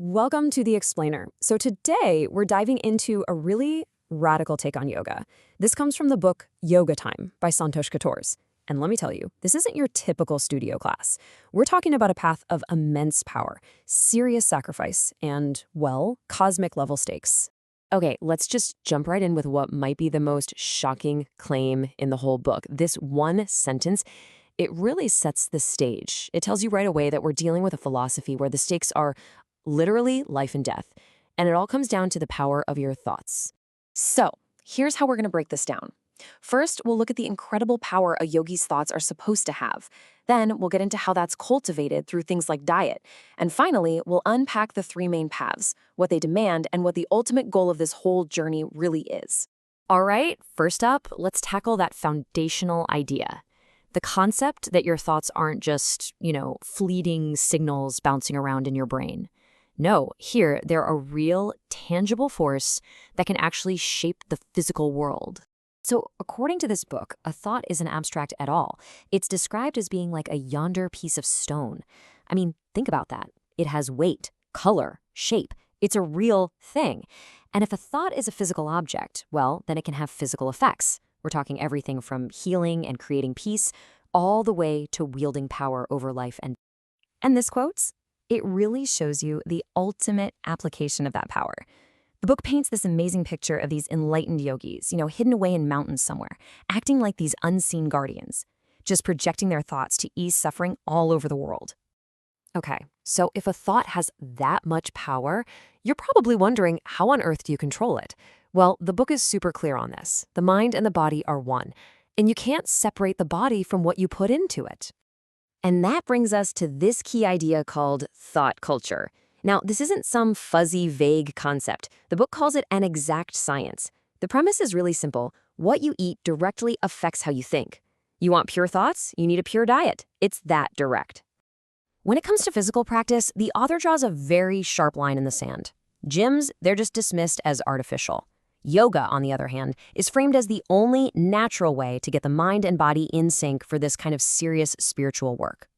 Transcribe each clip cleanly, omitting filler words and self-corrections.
Welcome to The Explainer. So today we're diving into a really radical take on yoga. This comes from the book Yoga Time by Santosh Katoz. And let me tell you, this isn't your typical studio class. We're talking about a path of immense power, serious sacrifice, and, well, cosmic level stakes. Okay, let's just jump right in with what might be the most shocking claim in the whole book. This one sentence, it really sets the stage. It tells you right away that we're dealing with a philosophy where the stakes are literally life and death, and it all comes down to the power of your thoughts. So, here's how we're going to break this down. First, we'll look at the incredible power a yogi's thoughts are supposed to have. Then, we'll get into how that's cultivated through things like diet. And finally, we'll unpack the three main paths, what they demand, and what the ultimate goal of this whole journey really is. All right, first up, let's tackle that foundational idea. The concept that your thoughts aren't just, fleeting signals bouncing around in your brain. No, here, they're a real, tangible force that can actually shape the physical world. So, according to this book, a thought isn't abstract at all. It's described as being like a yonder piece of stone. I mean, think about that. It has weight, color, shape. It's a real thing. And if a thought is a physical object, well, then it can have physical effects. We're talking everything from healing and creating peace, all the way to wielding power over life and death. And this quote, it really shows you the ultimate application of that power. The book paints this amazing picture of these enlightened yogis, hidden away in mountains somewhere, acting like these unseen guardians, just projecting their thoughts to ease suffering all over the world. Okay, so if a thought has that much power, you're probably wondering, how on earth do you control it? Well, the book is super clear on this. The mind and the body are one, and you can't separate the body from what you put into it. And that brings us to this key idea called thought culture. Now, this isn't some fuzzy, vague concept. The book calls it an exact science. The premise is really simple. What you eat directly affects how you think. You want pure thoughts? You need a pure diet. It's that direct. When it comes to physical practice, the author draws a very sharp line in the sand. Gyms, they're just dismissed as artificial. Yoga, on the other hand, is framed as the only natural way to get the mind and body in sync for this kind of serious spiritual work.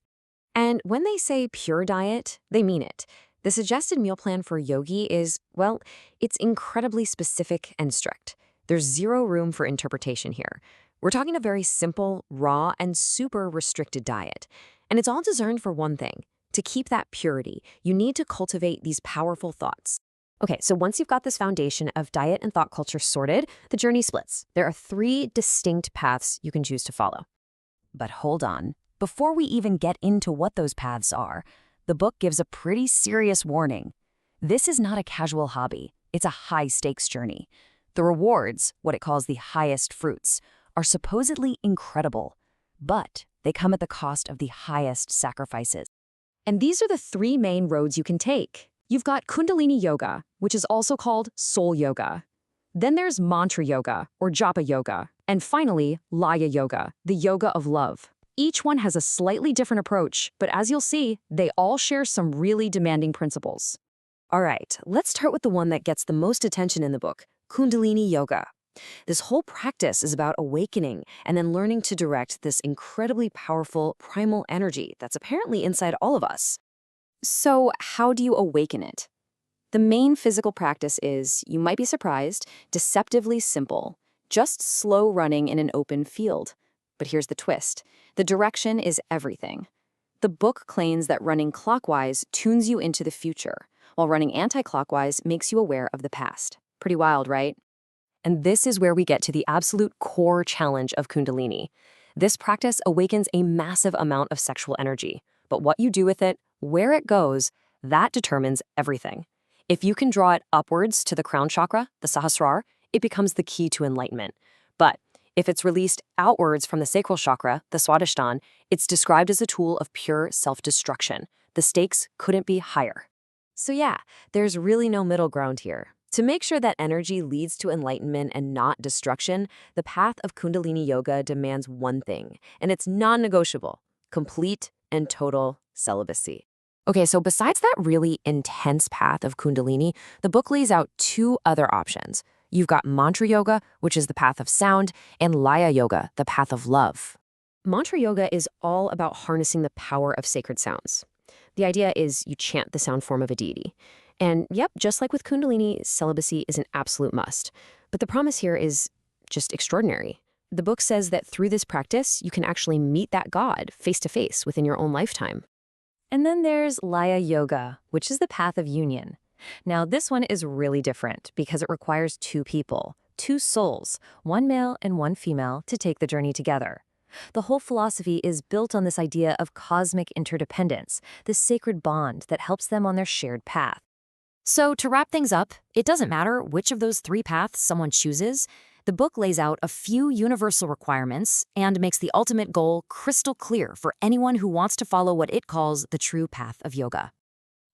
And when they say pure diet, they mean it. The suggested meal plan for yogi is, well, it's incredibly specific and strict. There's zero room for interpretation here. We're talking a very simple, raw, and super restricted diet. And it's all designed for one thing. To keep that purity, you need to cultivate these powerful thoughts. Okay, so once you've got this foundation of diet and thought culture sorted, the journey splits. There are three distinct paths you can choose to follow. But hold on. Before we even get into what those paths are, the book gives a pretty serious warning. This is not a casual hobby. It's a high-stakes journey. The rewards, what it calls the highest fruits, are supposedly incredible, but they come at the cost of the highest sacrifices. And these are the three main roads you can take. You've got Kundalini Yoga, which is also called Soul Yoga. Then there's Mantra Yoga, or Japa Yoga. And finally, Laya Yoga, the yoga of love. Each one has a slightly different approach, but as you'll see, they all share some really demanding principles. All right, let's start with the one that gets the most attention in the book, Kundalini Yoga. This whole practice is about awakening and then learning to direct this incredibly powerful primal energy that's apparently inside all of us. So how do you awaken it? The main physical practice is, you might be surprised, deceptively simple. Just slow running in an open field. But here's the twist. The direction is everything. The book claims that running clockwise tunes you into the future, while running anti-clockwise makes you aware of the past. Pretty wild, right? And this is where we get to the absolute core challenge of Kundalini. This practice awakens a massive amount of sexual energy, but what you do with it, where it goes, that determines everything. If you can draw it upwards to the crown chakra, the Sahasrara, it becomes the key to enlightenment. But if it's released outwards from the sacral chakra, the Swadhisthana, it's described as a tool of pure self-destruction. The stakes couldn't be higher. So yeah, there's really no middle ground here. To make sure that energy leads to enlightenment and not destruction, the path of Kundalini Yoga demands one thing, and it's non-negotiable: complete and total celibacy. Okay, so besides that really intense path of Kundalini, the book lays out two other options. You've got Mantra Yoga, which is the path of sound, and Laya Yoga, the path of love. Mantra Yoga is all about harnessing the power of sacred sounds. The idea is you chant the sound form of a deity. And yep, just like with Kundalini, celibacy is an absolute must. But the promise here is just extraordinary. The book says that through this practice, you can actually meet that God face to face within your own lifetime. And then there's Laya Yoga, which is the path of union. Now, this one is really different because it requires two people, two souls, one male and one female, to take the journey together. The whole philosophy is built on this idea of cosmic interdependence, this sacred bond that helps them on their shared path. So to wrap things up, it doesn't matter which of those three paths someone chooses. The book lays out a few universal requirements and makes the ultimate goal crystal clear for anyone who wants to follow what it calls the true path of yoga.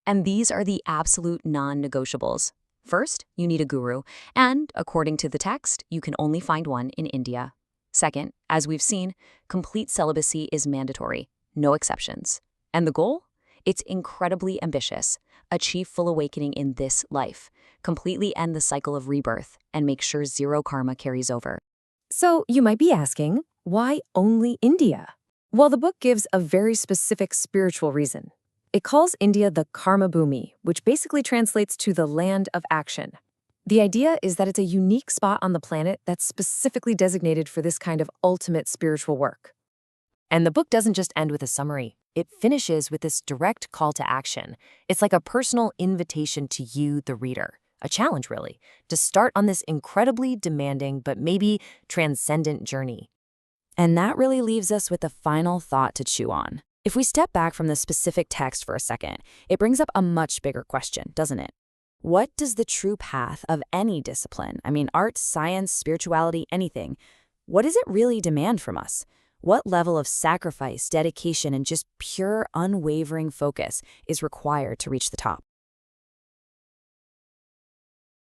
And these are the absolute non-negotiables. First, you need a guru, and according to the text, you can only find one in India. Second, as we've seen, complete celibacy is mandatory, no exceptions. And the goal? It's incredibly ambitious. Achieve full awakening in this life, completely end the cycle of rebirth, and make sure zero karma carries over. So you might be asking, why only India? Well, the book gives a very specific spiritual reason. It calls India the Karma Bhumi, which basically translates to the land of action. The idea is that it's a unique spot on the planet that's specifically designated for this kind of ultimate spiritual work. And the book doesn't just end with a summary. It finishes with this direct call to action. It's like a personal invitation to you, the reader. A challenge, really, to start on this incredibly demanding but maybe transcendent journey. And that really leaves us with a final thought to chew on. If we step back from the specific text for a second, it brings up a much bigger question, doesn't it? What does the true path of any discipline, art, science, spirituality, anything, what does it really demand from us? What level of sacrifice, dedication, and just pure unwavering focus is required to reach the top?